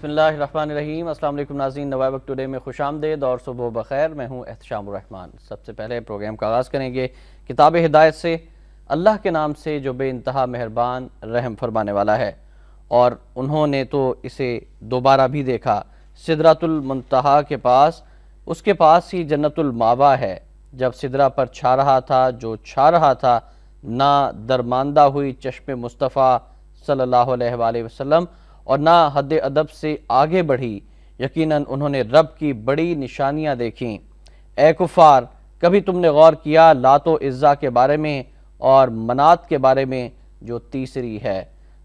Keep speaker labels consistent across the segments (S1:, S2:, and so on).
S1: بسم اللہ الرحمن الرحیم۔ السلام علیکم ناظرین، نوائے وقت ٹوڈے میں خوش آمدید اور صبح بخیر۔ میں ہوں احتشام الرحمن۔ سب سے پہلے پروگرام کا آغاز کریں گے کتاب ہدایت سے، اللہ کے نام سے جو بے انتہا مہربان رحم فرمانے والا ہے۔ اور انہوں نے تو اسے دوبارہ بھی دیکھا، سدرۃ المنتہا کے پاس، اس کے پاس ہی جنت المأویٰ ہے۔ جب سدرہ پر چھا رہا تھا جو چھا رہا تھا، نہ درماندہ ہوئی چشم مصطفیٰ صلی اللہ علیہ وآلہ وسلم اور نہ حد ادب سے آگے بڑھی، یقیناً انہوں نے رب کی بڑی نشانیاں دیکھیں۔ اے کفار، کبھی تم نے غور کیا لات و عزا کے بارے میں اور منات کے بارے میں جو تیسری ہے؟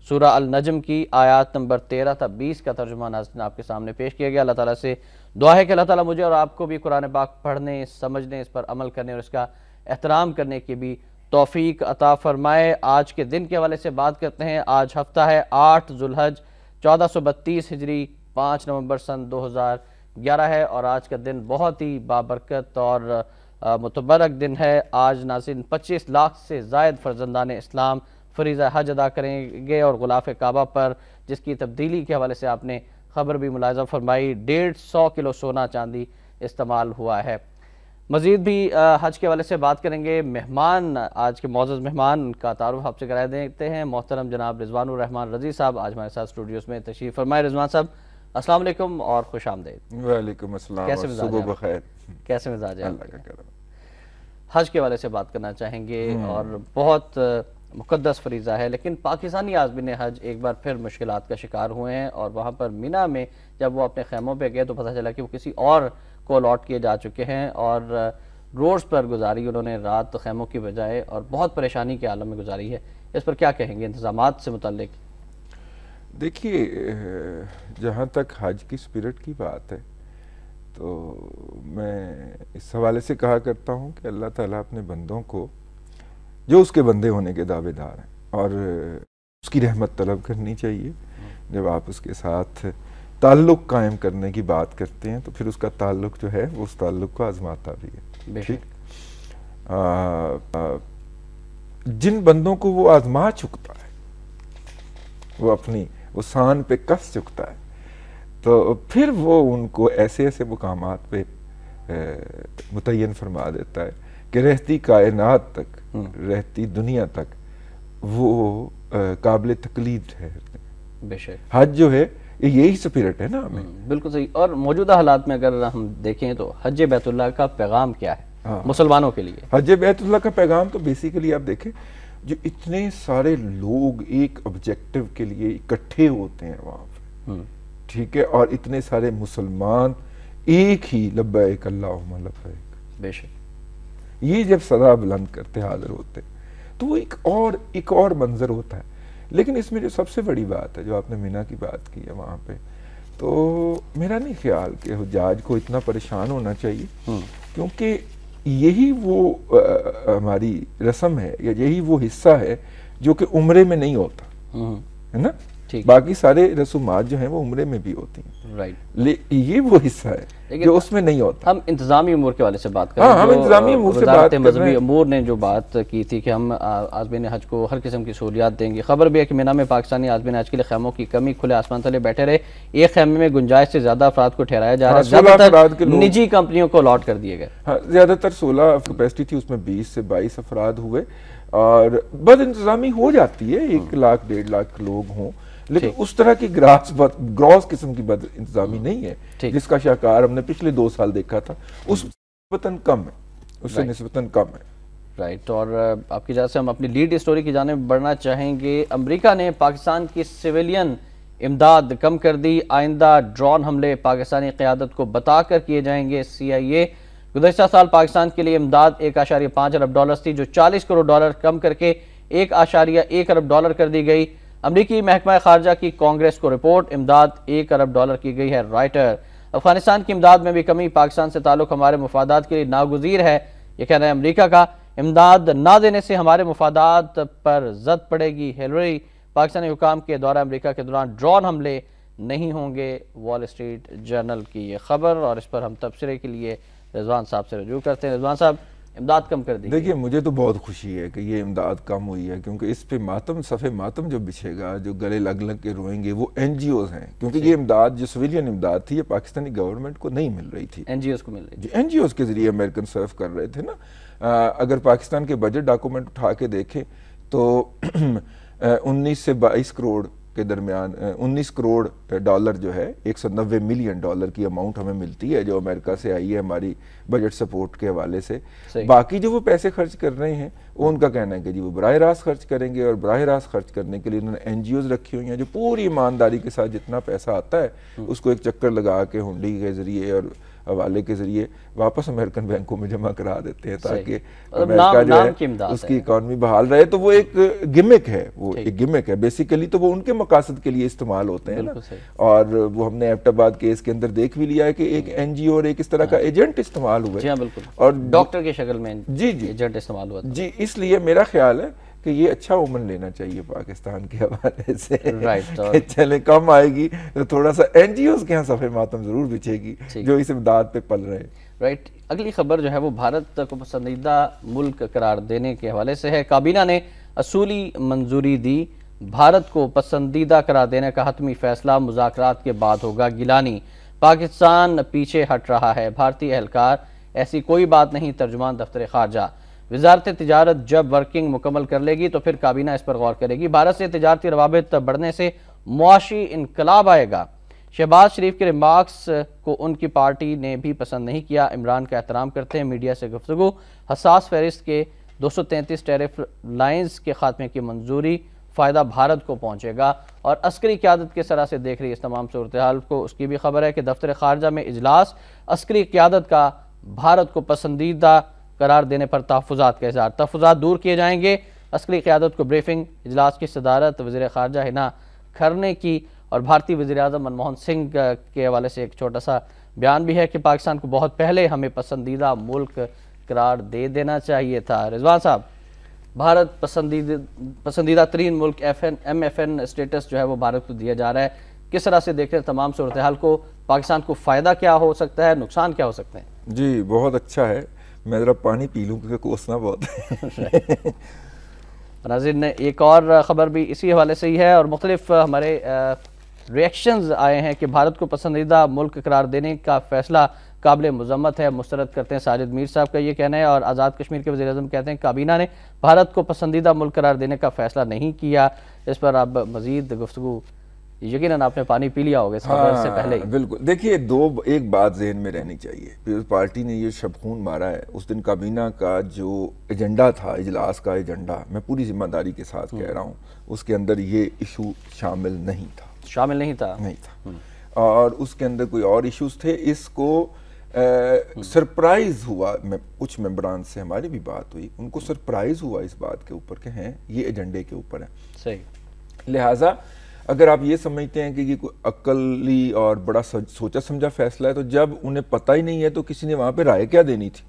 S1: سورہ النجم کی آیات نمبر 13 تا 20 کا ترجمہ ناظرین آپ کے سامنے پیش کیا گیا۔ اللہ تعالیٰ سے دعا ہے کہ اللہ تعالیٰ مجھے اور آپ کو بھی قرآن پاک پڑھنے، سمجھنے، اس پر عمل کرنے اور اس کا احترام کرنے کی بھی توفیق عطا فرمائے۔ آج کے دن کے حوالے سے بات کرتے ہیں۔ آج ہفتہ ہے 8 ذوالحج 1432 ہجری، 5 نومبر سن 2011 ہے، اور آج کا دن بہت ہی بابرکت اور متبرک دن ہے۔ آج ناظرین 25 لاکھ سے زائد فرزندان اسلام فریضہ حج ادا کریں گے، اور غلاف کعبہ پر جس کی تبدیلی کے حوالے سے آپ نے خبر بھی ملاحظہ فرمائی، 150 کلو سونا چاندی استعمال ہوا ہے۔ مزید بھی حج کے حوالے سے بات کریں گے۔ مہمان، آج کے معزز مہمان کا تعارف آپ سے کرا دیتے ہیں۔ محترم جناب رضوان الرحمان رضی صاحب آج ہمارے ساتھ اسٹوڈیوز میں تشریف فرمائے۔ رضوان صاحب السلام علیکم اور خوش آمدید۔
S2: وعلیکم السلام اور صبح بخیر۔
S1: کیسے مزاج ہے؟
S2: اللہ کا کرم۔
S1: حج کے حوالے سے بات کرنا چاہیں گے، اور بہت مقدس فریضہ ہے، لیکن پاکستانی عازمین حج ایک بار پھر مشکلات کا شکار ہوئے ہیں، اور وہاں پر مینا میں جب وہ اپنے خیموں پہ گئے تو پتہ چلا کہ وہ کسی اور کو لاٹ کیے جا چکے ہیں، اور روڈز پر گزاری انہوں نے رات خیموں کی بجائے، اور بہت پریشانی کے عالم میں گزاری ہے۔ اس پر کیا کہیں گے انتظامات سے متعلق؟
S2: دیکھیے، جہاں تک حج کی اسپرٹ کی بات ہے تو میں اس حوالے سے کہا کرتا ہوں کہ اللہ تعالیٰ اپنے بندوں کو، جو اس کے بندے ہونے کے دعوے دار ہیں، اور اس کی رحمت طلب کرنی چاہیے۔ جب آپ اس کے ساتھ تعلق قائم کرنے کی بات کرتے ہیں تو پھر اس کا تعلق جو ہے وہ اس تعلق کو آزماتا بھی ہے۔ ٹھیک، جن بندوں کو وہ آزما چکتا ہے، وہ اپنی وہ سان پہ کس چکتا ہے، تو پھر وہ ان کو ایسے ایسے مقامات پہ متعین فرما دیتا ہے کہ رہتی کائنات تک، رہتی دنیا تک وہ قابل تقلید ہے۔
S1: بے شک
S2: حج جو ہے یہی سپیرٹ ہے نا ہمیں۔
S1: بالکل صحیح۔ اور موجودہ حالات میں اگر ہم دیکھیں تو حج بیت اللہ کا پیغام کیا ہے مسلمانوں کے لیے؟
S2: حج بیت اللہ کا پیغام تو بیسیکلی آپ دیکھیں، جو اتنے سارے لوگ ایک آبجیکٹو کے لیے اکٹھے ہوتے ہیں وہاں پہ، ٹھیک ہے، اور اتنے سارے مسلمان ایک ہی لبیک اللہم لبیک،
S1: بے شک،
S2: یہ جب صدا بلند کرتے حاضر ہوتے تو وہ ایک اور منظر ہوتا ہے۔ لیکن اس میں جو سب سے بڑی بات ہے، جو آپ نے مینا کی بات کی ہے وہاں پہ، تو میرا نہیں خیال کہ حجاج کو اتنا پریشان ہونا چاہیے، کیونکہ یہی وہ ہماری رسم ہے، یا یہی وہ حصہ ہے جو کہ عمرے میں نہیں ہوتا ہے نا۔ باقی سارے رسومات جو ہیں وہ عمرے میں بھی ہوتی ہیں، یہ وہ حصہ ہے جو اس میں نہیں ہوتا۔
S1: ہم انتظامی امور کے والے سے بات کریں۔
S2: ہم انتظامی امور سے بات
S1: وزارت مذہبی امور نے جو بات کی تھی کہ ہم عازمین حج کو ہر قسم کی سہولیات دیں گے، خبر بھی ہے کہ مینا میں پاکستانی عازمین حج کے لیے خیموں کی کمی، کھلے آسمان تلے بیٹھے رہے، ایک خیمے میں گنجائش سے زیادہ افراد کو ٹھہرایا جا رہا ہے، زیادہ تر نجی کمپنیوں کو لاٹ کر دیے گئے۔
S2: زیادہ تر 16 کیپیسٹی تھی، اس میں 20 سے 22 افراد ہوئے، اور بد انتظامی ہو جاتی ہے، 1 لاکھ 1.5 لاکھ لوگ ہوں، لیکن اس طرح کی گراس قسم کی بد انتظامی نہیں ہے جس کا شاہکار ہم نے پچھلے 2 سال دیکھا تھا، اس نسبتاً کم ہے، اس سے نسبتاً کم ہے۔
S1: رائٹ، اور آپ کی اجازت سے ہم اپنی لیڈ اسٹوری کی جانب بڑھنا چاہیں گے۔ امریکہ نے پاکستان کی سویلین امداد کم کر دی، آئندہ ڈرون حملے پاکستانی قیادت کو بتا کر کیے جائیں گے۔ CIA گزشتہ سال پاکستان کے لیے امداد $1.5 ارب تھی، جو $40 کروڑ کم کر کے $1.1 ارب کر دی گئی۔ امریکی محکمہ خارجہ کی کانگریس کو رپورٹ، امداد $1 ارب کی گئی ہے۔ رائٹر، افغانستان کی امداد میں بھی کمی، پاکستان سے تعلق ہمارے مفادات کے لیے ناگزیر ہے، یہ کہنا ہے امریکہ کا۔ امداد نہ دینے سے ہمارے مفادات پر زد پڑے گی۔ ہیلری، پاکستانی حکام کے دورہ امریکہ کے دوران ڈرون حملے نہیں ہوں گے، وال اسٹریٹ جرنل کی یہ خبر، اور اس پر ہم تبصرے کے لیے رضوان صاحب سے رجوع کرتے ہیں۔ رضوان صاحب، امداد کم کر دی.
S2: دیکھیے مجھے تو بہت خوشی ہے کہ یہ امداد کم ہوئی ہے، کیونکہ اس پہ ماتم صفحے ماتم جو بچھے گا، جو گلے لگ لگ کے روئیں گے وہ این جی اوز ہیں، کیونکہ یہ امداد جو سویلین امداد تھی یہ پاکستانی گورنمنٹ کو نہیں مل رہی تھی،
S1: این جی اوز کو مل رہی تھی.
S2: این جی اوز کے ذریعے امریکن سرو کر رہے تھے نا. اگر پاکستان کے بجٹ ڈاکومنٹ اٹھا کے دیکھیں تو 19 سے 22 کروڑ کے درمیان 19 کروڑ ڈالر جو ہے 190 ملین ڈالر کی اماؤنٹ ہمیں ملتی ہے جو امریکہ سے آئی ہے ہماری بجٹ سپورٹ کے حوالے سے. باقی جو وہ پیسے خرچ کر رہے ہیں وہ ان کا کہنا ہے کہ جی وہ براہ راست خرچ کریں گے، اور براہ راست خرچ کرنے کے لیے انہوں نے این جی اوز رکھی ہوئی ہیں جو پوری ایمانداری کے ساتھ جتنا پیسہ آتا ہے اس کو ایک چکر لگا کے ہنڈی کے ذریعے اور حوالے کے ذریعے واپس امریکن بینکوں میں جمع کرا دیتے ہیں تاکہ امریکہ جو ہے اس کی اکانومی بحال رہے. تو وہ ایک گمک ہے، وہ ایک گمک ہے بیسیکلی، تو وہ ان کے مقاصد کے لیے استعمال ہوتے ہیں نا. اور وہ ہم نے ایبٹ آباد کیس کے اندر دیکھ بھی لیا ہے کہ ایک این جی او اور ایک اس طرح کا ایجنٹ استعمال ہوا ہے،
S1: اور ڈاکٹر کی شکل میں
S2: جی
S1: ایجنٹ استعمال ہوا.
S2: جی اس لیے میرا خیال ہے کہ یہ اچھا اومن لینا چاہیے پاکستان کے حوالے سے کہ چلے کم آئے گی تو تھوڑا سا این جی اوز کے ہاں صفحے ماتم ضرور بچھے گی جو اس امداد پہ پل رہے.
S1: رائٹ. اگلی خبر جو ہے وہ بھارت کو پسندیدہ ملک قرار دینے کے حوالے سے ہے. کابینہ نے اصولی منظوری دی، بھارت کو پسندیدہ قرار دینے کا حتمی فیصلہ مذاکرات کے بعد ہوگا. گیلانی پاکستان پیچھے ہٹ رہا ہے، بھارتی اہلکار ایسی کوئی بات نہیں. ترجمان دفتر خارجہ وزارت تجارت جب ورکنگ مکمل کر لے گی تو پھر کابینہ اس پر غور کرے گی. بھارت سے تجارتی روابط بڑھنے سے معاشی انقلاب آئے گا. شہباز شریف کے ریمارکس کو ان کی پارٹی نے بھی پسند نہیں کیا. عمران کا احترام کرتے ہیں میڈیا سے گفتگو. حساس فہرست کے 233 ٹیرف لائنز کے خاتمے کی منظوری، فائدہ بھارت کو پہنچے گا. اور عسکری قیادت کس طرح سے دیکھ رہی ہے اس تمام صورتحال کو، اس کی بھی خبر ہے کہ دفتر خارجہ میں اجلاس، عسکری قیادت کا بھارت کو پسندیدہ قرار دینے پر تحفظات کا اظہار. تحفظات دور کیے جائیں گے. عسکری قیادت کو بریفنگ. اجلاس کی صدارت وزیر خارجہ ہنا کھر نے کی. اور بھارتی وزیر اعظم منموہن سنگھ کے حوالے سے ایک چھوٹا سا بیان بھی ہے کہ پاکستان کو بہت پہلے ہمیں پسندیدہ ملک قرار دے دینا چاہیے تھا. رضوان صاحب، بھارت پسندیدہ ترین ملک ایم ایف این اسٹیٹس جو ہے وہ بھارت کو دیا جا رہا ہے، کس طرح سے دیکھ رہے ہیں تمام صورتحال کو؟ پاکستان کو فائدہ کیا ہو سکتا ہے، نقصان کیا ہو سکتے ہیں؟
S2: جی بہت اچھا ہے، میں ذرا پانی پی لوں کیونکہ کوسنا بہت ہے.
S1: ناظرین نے ایک اور خبر بھی اسی حوالے سے ہی ہے، اور مختلف ہمارے ریئیکشنز آئے ہیں کہ بھارت کو پسندیدہ ملک قرار دینے کا فیصلہ قابل مذمت ہے. مسترد کرتے ہیں ساجد میر صاحب کا یہ کہنا ہے، اور آزاد کشمیر کے وزیر اعظم کہتے ہیں کابینہ نے بھارت کو پسندیدہ ملک قرار دینے کا فیصلہ نہیں کیا. اس پر اب مزید گفتگو، یقیناً آپ نے پانی پی لیا ہوگا اس خبر سے پہلے ہی.
S2: بالکل. دیکھیے ایک بات ذہن میں رہنی چاہیے، پیپلز پارٹی نے یہ شب خون مارا ہے. اس دن کابینہ کا جو ایجنڈا تھا، اجلاس کا ایجنڈا، میں پوری ذمہ داری کے ساتھ کہہ رہا ہوں، اس کے اندر یہ ایشو شامل نہیں تھا. اور اس کے اندر کوئی اور ایشوز تھے. اس کو سرپرائز ہوا، کچھ ممبران سے ہماری بھی بات ہوئی، ان کو سرپرائز ہوا اس بات کے اوپر کہ ہیں یہ ایجنڈے کے اوپر ہے.
S1: صحیح.
S2: لہٰذا اگر آپ یہ سمجھتے ہیں کہ یہ کوئی عقلی اور بڑا سوچا سمجھا فیصلہ ہے، تو جب انہیں پتہ ہی نہیں ہے تو کسی نے وہاں پہ رائے کیا دینی تھی؟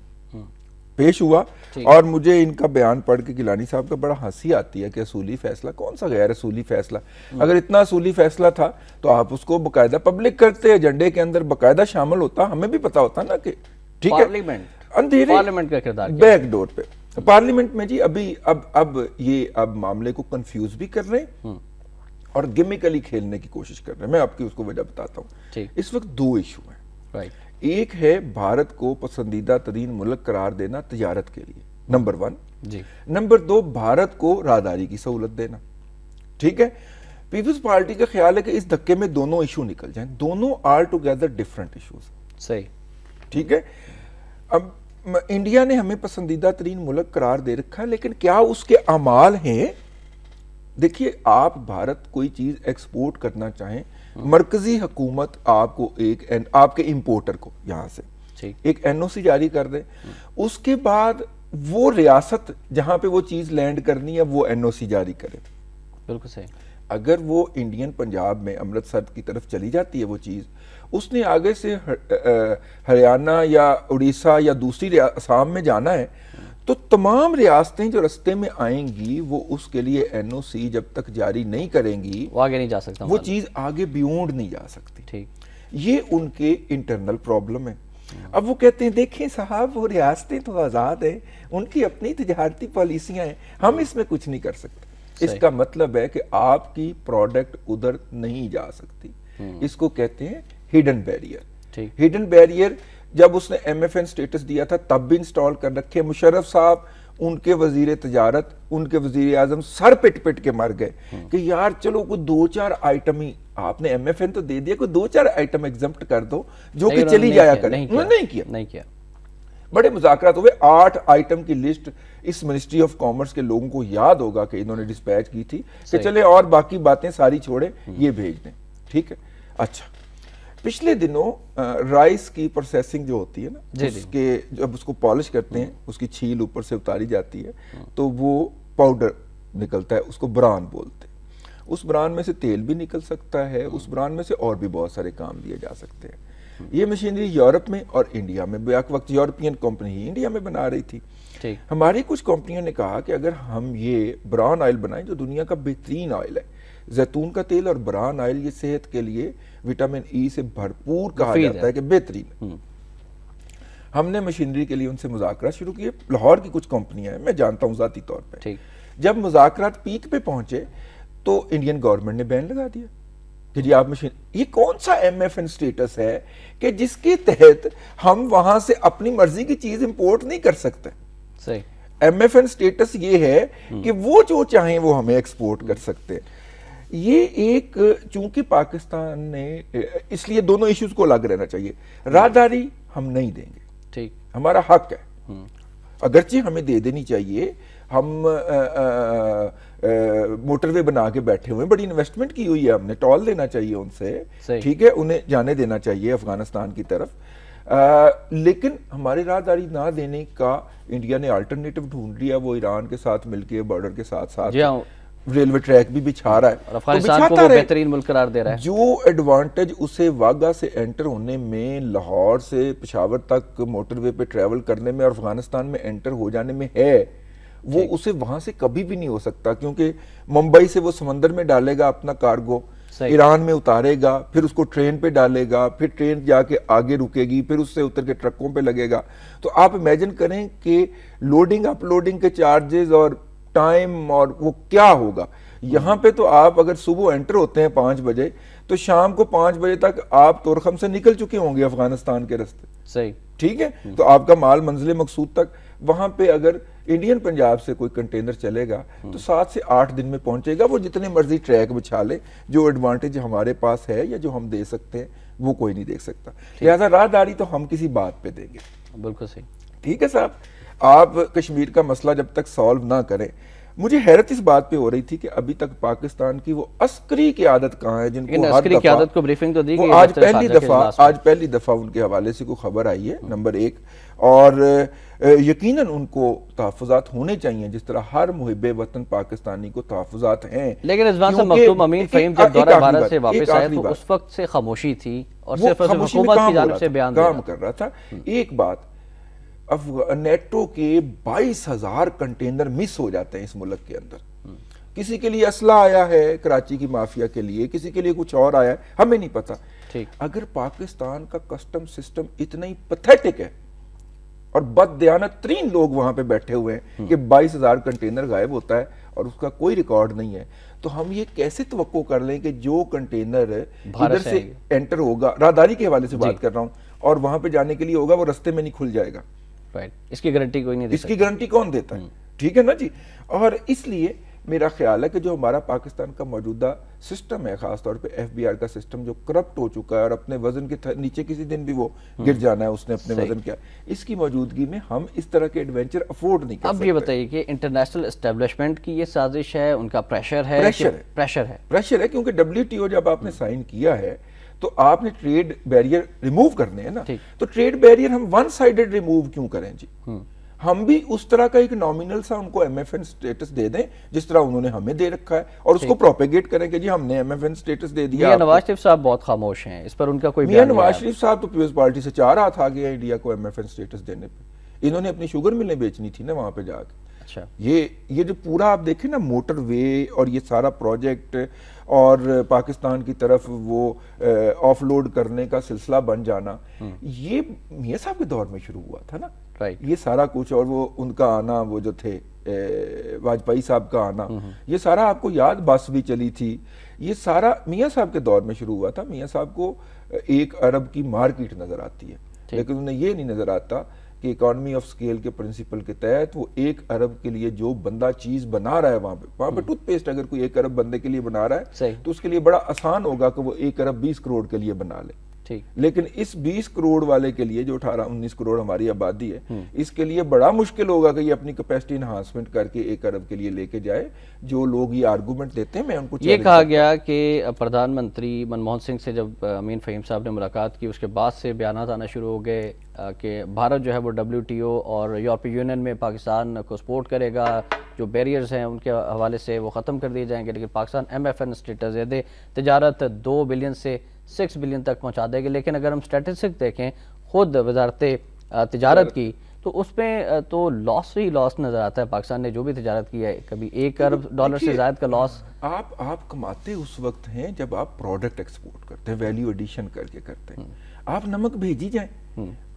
S2: پیش ہوا. اور مجھے ان کا بیان پڑھ کے گیلانی صاحب کا بڑا ہنسی آتی ہے کہ اصولی فیصلہ کون سا غیر اصولی فیصلہ؟ اگر اتنا اصولی فیصلہ تھا تو آپ اس کو باقاعدہ پبلک کرتے، ایجنڈے کے اندر باقاعدہ شامل ہوتا، ہمیں بھی پتا ہوتا نا کہ ٹھیک ہے اندھیرے
S1: پارلیمنٹ کا کردار
S2: بیک ڈور پہ. پارلیمنٹ میں جی اب معاملے کو کنفیوز بھی کر رہے ہیں اور گیمیکلی کھیلنے کی کوشش کر رہے ہیں. میں آپ کی اس کو وجہ بتاتا ہوں. اس وقت دو ایشو ہیں. ایک ہے بھارت کو پسندیدہ ترین ملک قرار دینا تجارت کے لیے، نمبر 1. نمبر 2 بھارت کو راہداری کی سہولت دینا. ٹھیک ہے. پیپلز پارٹی کا خیال ہے کہ اس دھکے میں دونوں ایشو نکل جائیں، دونوں آل ٹوگیدر ڈیفرنٹ ایشوز.
S1: صحیح.
S2: ٹھیک ہے. اب انڈیا نے ہمیں پسندیدہ ترین ملک قرار دے رکھا ہے، لیکن کیا اس کے اعمال ہیں؟ دیکھیے آپ بھارت کوئی چیز ایکسپورٹ کرنا چاہیں، مرکزی حکومت آپ کو آپ کے امپورٹر کو یہاں سے ایک این او سی جاری کر دے، اس کے بعد وہ ریاست جہاں پہ وہ چیز لینڈ کرنی ہے وہ این او سی جاری کرے.
S1: بالکل صحیح.
S2: اگر وہ انڈین پنجاب میں امرتسر کی طرف چلی جاتی ہے وہ چیز، اس نے آگے سے ہریانہ یا اڑیسہ یا دوسری آسام میں جانا ہے، تو تمام ریاستیں جو رستے میں آئیں گی وہ اس کے لیے این او سی جب تک جاری نہیں کریں گی
S1: وہ آگے نہیں جا سکتا،
S2: وہ چیز آگے بیونڈ نہیں جا سکتی.
S1: ٹھیک.
S2: یہ ان کے انٹرنل پرابلم ہے. اب وہ کہتے ہیں دیکھیں صاحب وہ ریاستیں تو آزاد ہیں، ان کی اپنی تجارتی پالیسیاں ہیں، ہم اس میں کچھ نہیں کر سکتے۔ اس کا مطلب ہے کہ آپ کی پروڈکٹ ادھر نہیں جا سکتی، اس کو کہتے ہیں ہڈن بیریئر۔ ہڈن بیریئر جب اس نے ایم ایف این سٹیٹس دیا تھا تب بھی انسٹال کر رکھے۔ مشرف صاحب، ان کے وزیر تجارت، ان کے وزیر اعظم سر پٹ پٹ کے مر گئے کہ یار چلو کوئی 2-4 آئٹم ہی آپ نے ایم ایف این تو دے دیا، کوئی 2-4 آئٹم ایگزمپٹ کر دو جو کہ چلی جایا کریں۔ انہوں نے نہیں کیا۔ بڑے مذاکرات ہوئے، 8 آئٹم کی لسٹ اس منسٹری آف کامرس کے لوگوں کو یاد ہوگا کہ انہوں نے ڈسپیچ کی تھی کہ چلے اور باقی باتیں ساری چھوڑیں، یہ بھیج دیں، ٹھیک ہے۔ اچھا، پچھلے دنوں رائس کی پروسیسنگ جو ہوتی ہے نا، اس کے جب اس کو پالش کرتے ہیں، اس کی چھیل اوپر سے اتاری جاتی ہے تو وہ پاؤڈر نکلتا ہے، اس کو بران بولتے ہیں۔ اس بران میں سے تیل بھی نکل سکتا ہے، اس بران میں سے اور بھی بہت سارے کام دیے جا سکتے ہیں۔ یہ مشینری یورپ میں اور انڈیا میں، بیک وقت یورپین کمپنی ہی انڈیا میں بنا رہی تھی۔ ہماری کچھ کمپنیوں نے کہا کہ اگر ہم یہ بران آئل بنائیں جو دنیا کا بہترین آئل ہے، زیتون کا تیل اور بران آئل، یہ صحت کے لیے وٹامن ای سے بھرپور کہا جاتا ہے کہ بہترین۔ ہم نے مشینری کے لیے ان سے مذاکرات شروع کیے، لاہور کی کچھ کمپنیاں ہیں، میں جانتا ہوں ذاتی طور پہ۔ جب مذاکرات پیک پہ پہنچے تو انڈین گورنمنٹ نے بین لگا دیا کہ جی آپ مشین، یہ کون سا ایم ایف این سٹیٹس ہے کہ جس کے تحت ہم وہاں سے اپنی مرضی کی چیز امپورٹ نہیں کر سکتے۔ ایم ایف این سٹیٹس یہ ہے کہ وہ جو چاہیں وہ ہمیں ایکسپورٹ کر سکتے ہیں۔ یہ ایک، چونکہ پاکستان نے، اس لیے دونوں ایشوز کو الگ رہنا چاہیے۔ راہداری ہم نہیں دیں گے، ہمارا حق ہے، اگرچہ ہمیں دے دینی چاہیے۔ ہم موٹر وے بنا کے بیٹھے ہوئے ہیں، بڑی انویسٹمنٹ کی ہوئی ہے، ہم نے ٹول لینا چاہیے ان سے، ٹھیک ہے، انہیں جانے دینا چاہیے افغانستان کی طرف۔ لیکن ہماری راہداری نہ دینے کا انڈیا نے آلٹرنیٹو ڈھونڈ لیا، وہ ایران کے ساتھ مل کے بارڈر کے ساتھ ساتھ ریلوے ٹریک بھی بچھا رہا ہے، اور
S1: افغانستان کو وہ بہترین ملک قرار دے رہا ہے۔
S2: جو ایڈوانٹیج اسے واگا سے انٹر ہونے میں، لاہور سے پشاور تک موٹر وے پہ ٹریول کرنے میں اور افغانستان میں انٹر ہو جانے میں ہے، وہ اسے وہاں سے کبھی بھی نہیں ہو سکتا، کیونکہ ممبئی سے وہ سمندر میں ڈالے گا اپنا کارگو، ایران میں اتارے گا، پھر اس کو ٹرین پہ ڈالے گا، پھر ٹرین جا کے آگے رکے گی، پھر اس سے اتر کے ٹرکوں پہ لگے گا۔ تو آپ امیجن کریں کہ لوڈنگ اپ لوڈنگ کے چارجز اور ٹائم اور وہ کیا ہوگا۔ یہاں پہ تو آپ اگر صبح انٹر ہوتے ہیں 5 بجے تو شام کو 5 بجے تک آپ تورخم سے نکل چکے ہوں گے افغانستان کے رستے،
S1: صحیح،
S2: ٹھیک ہے، تو آپ کا مال منزل مقصود تک۔ وہاں پہ اگر انڈین پنجاب سے کوئی کنٹینر چلے گا تو 7 سے 8 دن میں پہنچے گا، وہ جتنے مرضی ٹریک بچھا لے، جو ایڈوانٹیج ہمارے پاس ہے یا جو ہم دے سکتے ہیں وہ کوئی نہیں دیکھ سکتا۔ لہٰذا راہداری تو ہم کسی بات پہ دیں گے،
S1: بالکل صحیح،
S2: ٹھیک ہے صاحب۔ آپ کشمیر کا مسئلہ جب تک سالو نہ کریں، مجھے حیرت اس بات پہ ہو رہی تھی کہ ابھی تک پاکستان کی وہ عسکری قیادت کہاں ہے جن کو
S1: عسکری قیادت کو بریفنگ تو دی گئی،
S2: آج پہلی دفعہ ان کے حوالے سے کوئی خبر آئی ہے، نمبر 1، اور یقیناً ان کو تحفظات ہونے چاہیے جس طرح ہر محب وطن پاکستانی کو تحفظات ہیں۔
S1: لیکن رضوان صاحب، مختوم امین فہیم جب دورہ بھارت سے واپس آئے تو اس وقت سے خاموشی تھی اور صرف حکومت کی جانب سے بیان
S2: کام کر رہا تھا۔ ایک بات، نیٹو کے 22,000 کنٹینر مس ہو جاتے ہیں اس ملک کے اندر، کسی کے لیے اسلحہ آیا ہے کراچی کی مافیا کے لیے، کسی کے لیے کچھ اور آیا ہے، ہمیں نہیں پتا۔ اگر پاکستان کا کسٹم سسٹم اتنا ہی پتھیٹک ہے اور بد دیانت ترین لوگ وہاں پہ بیٹھے ہوئے ہیں کہ 22,000 کنٹینر غائب ہوتا ہے اور اس کا کوئی ریکارڈ نہیں ہے، تو ہم یہ کیسے توقع کر لیں کہ جو کنٹینر ادھر سے انٹر ہوگا، راہداری کے حوالے سے بات کر رہا ہوں، اور وہاں پہ جانے کے لیے ہوگا، وہ رستے میں نہیں کھل جائے گا؟
S1: اس کی گارنٹی کوئی نہیں دے سکتا،
S2: اس کی گارنٹی کون دیتا ہے؟ ٹھیک ہے نا جی۔ اور اس لیے میرا خیال ہے کہ جو ہمارا پاکستان کا موجودہ سسٹم ہے، خاص طور پہ ایف بی آر کا سسٹم جو کرپٹ ہو چکا ہے اور اپنے وزن کے نیچے کسی دن بھی وہ گر جانا ہے، اس نے اپنے وزن کیا، اس کی موجودگی میں ہم اس طرح کے ایڈونچر افورڈ نہیں کر سکتے۔
S1: اب یہ بتائیے کہ انٹرنیشنل اسٹیبلشمنٹ کی یہ سازش ہے، ان کا پریشر ہے؟ پریشر
S2: ہے، کیونکہ WTO جب آپ نے سائن کیا ہے تو آپ نے ٹریڈ بیریئر ریموو کرنے ہیں نا، تو ٹریڈ بیریئر ہم ون سائیڈڈ ریموو کیوں کریں جی؟ ہم بھی اس طرح کا ایک نامینل سا ان کو ایم ایف این سٹیٹس دے دیں جس طرح انہوں نے ہمیں دے رکھا ہے، اور اس کو پروپیگیٹ کریں کہ جی ہم نے ایم ایف این سٹیٹس دے دیا۔
S1: میاں نواز شریف صاحب بہت خاموش ہیں اس پر، ان کا کوئی بیان نہیں ہے۔
S2: میاں نواز شریف صاحب تو پیپلز پارٹی سے 4 ہاتھ آ گیا انڈیا کو ایم ایف این سٹیٹس دینے پہ، انہوں نے اپنی شوگر ملیں بیچنی تھی نا وہاں پہ جا کے۔ یہ جو پورا آپ دیکھیں نا موٹر وے اور یہ سارا پروجیکٹ اور پاکستان کی طرف وہ آف لوڈ کرنے کا سلسلہ بن جانا، یہ میاں صاحب کے دور میں شروع ہوا تھا نا یہ سارا کچھ، اور وہ ان کا آنا، وہ جو تھے واجپئی صاحب کا آنا، یہ سارا آپ کو یاد، بس بھی چلی تھی، یہ سارا میاں صاحب کے دور میں شروع ہوا تھا۔ میاں صاحب کو 1 ارب کی مارکیٹ نظر آتی ہے، لیکن انہیں یہ نہیں نظر آتا کہ اکانومی آف سکیل کے پرنسپل کے تحت وہ 1 ارب کے لیے جو بندہ چیز بنا رہا ہے وہاں پہ ٹوتھ پیسٹ اگر کوئی 1 ارب بندے کے لیے بنا رہا ہے تو اس کے لیے بڑا آسان ہوگا کہ وہ 1 ارب 20 کروڑ کے لیے بنا لے، لیکن اس 20 کروڑ والے کے لیے جو 18-19 کروڑ ہماری آبادی ہے، اس کے لیے بڑا مشکل ہوگا کہ یہ اپنی کیپیسٹی انہانسمنٹ کر کے 1 ارب کے لیے لے کے جائے۔ جو لوگ یہ آرگومنٹ دیتے ہیں، میں ان کو
S1: یہ کہا گیا کہ پردھان منتری منموہن سنگھ سے جب امین فہیم صاحب نے ملاقات کی، اس کے بعد سے بیانات آنا شروع ہو گئے کہ بھارت جو ہے وہ WTO اور یورپی یونین میں پاکستان کو سپورٹ کرے گا، جو بیریئرز ہیں ان کے حوالے سے وہ ختم کر دیے جائیں گے، لیکن پاکستان MFN اسٹیٹس دے دے، تجارت 2 بلین سے 6 بلین تک پہنچا دے گی۔ لیکن اگر ہم اسٹیٹسٹک دیکھیں خود وزارت تجارت کی، تو اس پہ تو لاس ہی لاس نظر آتا ہے۔ پاکستان نے جو بھی تجارت کی ہے، کبھی $1 ارب سے زائد کا لاس۔
S2: آپ کماتے اس وقت ہیں جب آپ پروڈکٹ ایکسپورٹ کرتے ہیں، ویلیو ایڈیشن کر کے کرتے ہیں۔ آپ نمک بھیجی جائیں،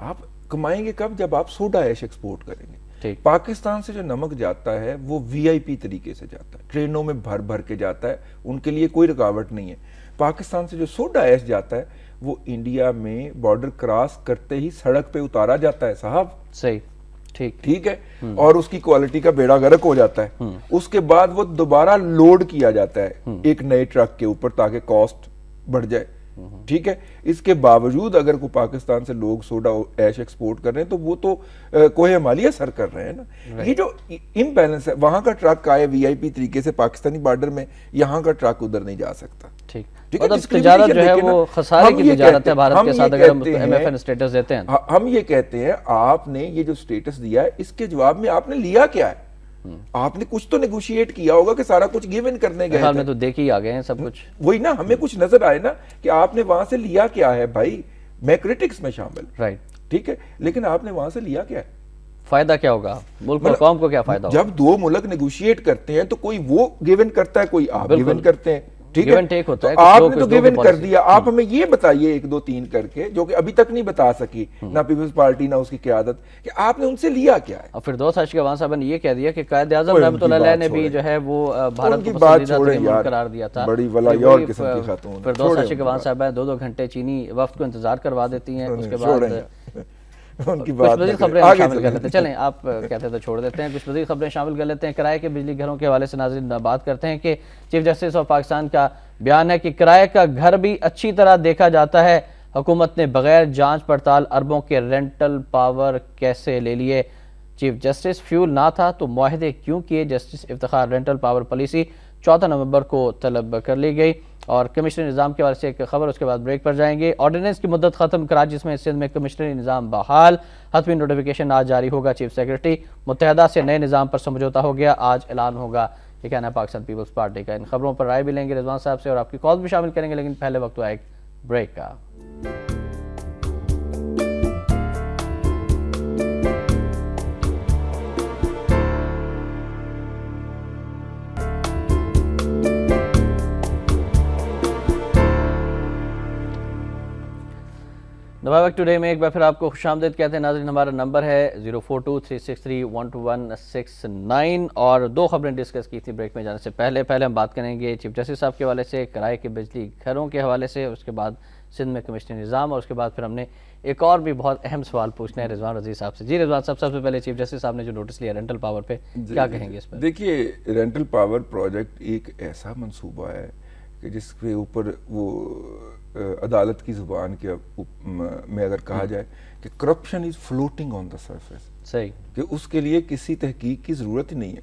S2: آپ کمائیں گے کب؟ جب آپ سوڈا ایش ایکسپورٹ کریں گے۔ پاکستان سے جو نمک جاتا ہے وہ VIP طریقے سے جاتا ہے، ٹرینوں میں بھر بھر کے جاتا ہے، ان کے لیے کوئی رکاوٹ نہیں ہے۔ پاکستان سے جو سوڈا ایش جاتا ہے وہ انڈیا میں بارڈر کراس کرتے ہی سڑک پہ اتارا جاتا ہے صاحب،
S1: صحیح،
S2: ٹھیک ہے، اور اس کی کوالٹی کا بیڑا غرق ہو جاتا ہے۔ اس کے بعد وہ دوبارہ لوڈ کیا جاتا ہے ایک نئے ٹرک کے اوپر تاکہ کاسٹ بڑھ جائے، ٹھیک ہے۔ اس کے باوجود اگر کوئی پاکستان سے لوگ سوڈا ایش ایکسپورٹ کر رہے ہیں تو وہ تو کوہ ہمالیہ سر کر رہے ہیں نا۔ یہ جو امبیلنس ہے، وہاں کا ٹرک آئے VIP طریقے سے پاکستانی بارڈر میں، یہاں کا ٹرک ادھر نہیں جا سکتا۔
S1: تجارت جو ہے وہ خسارے کی تجارت ہے بھارت کے ساتھ، اگر ہم MFN اسٹیٹس دیتے ہیں۔
S2: ہم یہ کہتے ہیں آپ نے یہ جو اسٹیٹس دیا ہے، اس کے جواب میں آپ نے لیا کیا ہے؟ آپ نے کچھ تو نیگوشیٹ کیا ہوگا کہ سارا کچھ گیو ان کرنے گئے
S1: حال میں تو دیکھ ہی آگئے ہیں سب کچھ،
S2: وہی نا، ہمیں کچھ نظر آئے نا کہ آپ نے وہاں سے لیا کیا ہے بھائی۔ میں کرٹکس میں شامل،
S1: رائٹ،
S2: ٹھیک ہے، لیکن آپ نے وہاں سے لیا کیا ہے؟
S1: فائدہ کیا ہوگا ملک اور قوم کو؟ کیا فائدہ ہوگا؟
S2: جب 2 ملک نیگوشیٹ کرتے ہیں تو کوئی وہ گیو ان کرتا ہے، کوئی آپ گیو ان کرتے ہیں، ٹھیک ہے۔ آپ نے تو گیو ان کر دیا، آپ ہمیں یہ بتائیے 1 2 3 کر کے، جو کہ ابھی تک نہیں بتا سکی نہ پیپلز پارٹی نہ اس کی قیادت، کہ آپ نے ان سے لیا کیا ہے؟
S1: اور پھر دوست عاشق عوان صاحب نے یہ کہہ دیا کہ قائد اعظم رحمۃ اللہ علیہ نے بھی جو ہے وہ بھارت کو پسندیدہ ترین ملک قرار دیا تھا۔
S2: بڑی ولا قسم کی خاتون۔
S1: پھر دوست عاشق عوان صاحب 2 گھنٹے چینی وفد کو انتظار کروا دیتی ہیں، اس کے بعد کچھ مزید خبریں شامل کر لیتے ہیں۔ چلیں، آپ کہتے تو چھوڑ دیتے ہیں، کچھ مزید خبریں شامل کر لیتے ہیں۔ کرائے کے بجلی گھروں کے حوالے سے ناظرین بات کرتے ہیں کہ چیف جسٹس آف پاکستان کا بیان ہے کہ کرائے کا گھر بھی اچھی طرح دیکھا جاتا ہے، حکومت نے بغیر جانچ پڑتال اربوں کے رینٹل پاور کیسے لے لیے؟ چیف جسٹس، فیول نہ تھا تو معاہدے کیوں کیے؟ Justice Iftikhar, rental power policy 14 نومبر کو طلب کر لی گئی۔ اور کمشنری نظام کے حوالے سے ایک خبر، اس کے بعد بریک پر جائیں گے۔ آرڈیننس کی مدت ختم، کراچی میں سندھ میں کمشنری نظام بحال، حتمی نوٹیفیکیشن آج جاری ہوگا۔ چیف سیکرٹری، متحدہ سے نئے نظام پر سمجھوتا ہو گیا، آج اعلان ہوگا، یہ کہنا ہے پاکستان پیپلز پارٹی کا۔ ان خبروں پر رائے بھی لیں گے رضوان صاحب سے اور آپ کی کال بھی شامل کریں گے، لیکن پہلے وقت ہوا ایک بریک کا۔ نوائے وقت ٹوڈے میں ایک بار پھر آپ کو خوش آمدید کہتے ہیں ناظرین۔ ہمارا نمبر ہے 04236312169 اور 2 خبریں ڈسکس کی تھی بریک میں جانے سے پہلے ہم بات کریں گے چیف جسٹس صاحب کے حوالے سے، کرائے کے بجلی گھروں کے حوالے سے، اس کے بعد سندھ میں کمشنری نظام، اور اس کے بعد پھر ہم نے ایک اور بھی بہت اہم سوال پوچھنا ہے رضوان رضی صاحب سے۔ جی رضوان صاحب، سب سے پہلے چیف جسٹس صاحب نے جو نوٹس لیا رینٹل پاور پہ، کیا کہیں گے اس پر؟
S2: دیکھیے، رینٹل پاور پروجیکٹ ایک ایسا منصوبہ ہے کہ جس کے اوپر وہ عدالت کی زبان کے میں اگر کہا جائے کہ corruption is floating on the surface,
S1: صحیح،
S2: کہ اس کے لیے کسی تحقیق کی ضرورت ہی نہیں ہے۔